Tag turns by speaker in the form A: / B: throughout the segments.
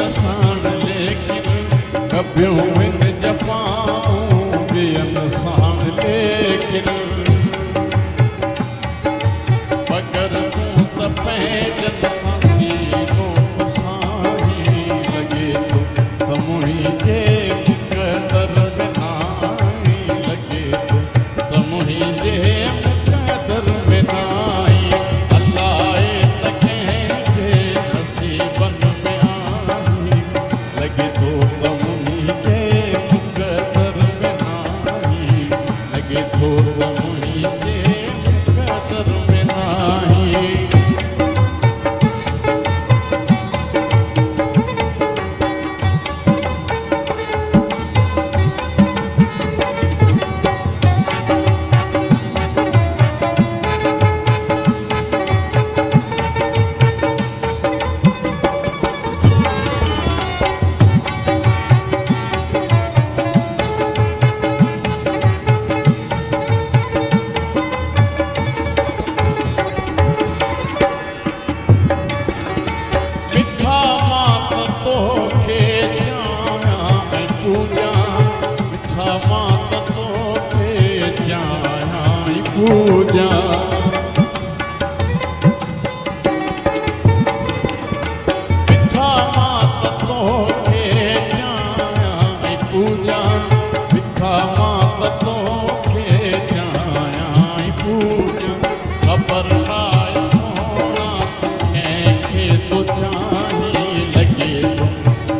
A: इंसान लेकिन कबियों इन जफ़ाऊं भी इंसान लेकिन मगर तूं त पंहिंजनि सां सीनो थो साईं लॻे थो त मुंहिंजे मुक़दर में नाई लॻे थो त मुंहिंजे मुक़दर में नाई अलाह त कंहिंजे नसीबनि में आई लॻे थो त मुंहिंजे मुक़दर में नाई लॻे थो त मुंहिंजे मुक़दर में नाई मिठा मात तोखे चाहियां ऐं पूॼां मिठा मात तोखे चाहियां ऐं पूॼां मिठा मात तोखे चाहियां ऐं पूॼां मिठा मात तोखे चाहियां ऐं पूॼां ख़बर नाहे सोना कंहिंखे तो चाही लॻे थो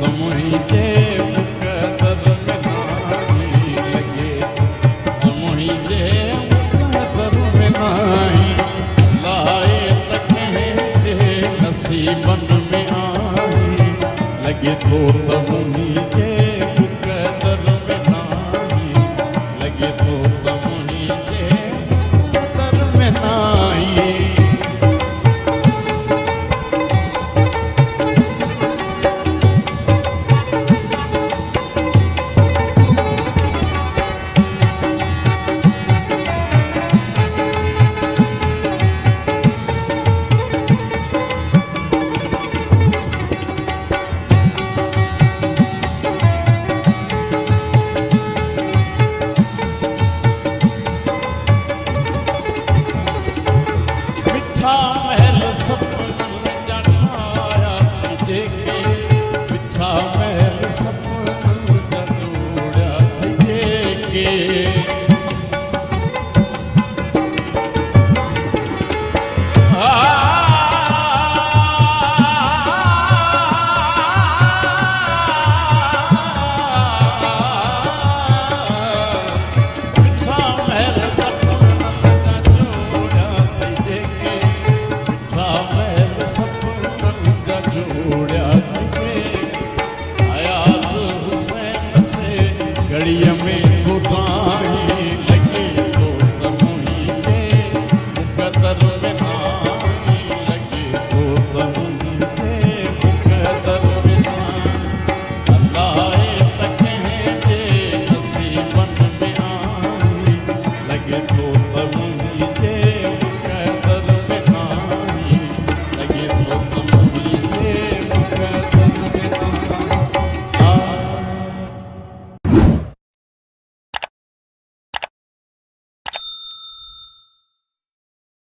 A: त मुंहिंजे मुक़दर में नाई लॻे थो त मुंहिंजे मुक़दर में नाई लाए त कंहिंजे नसीबनि में आई लॻे थो त मुंहिंजे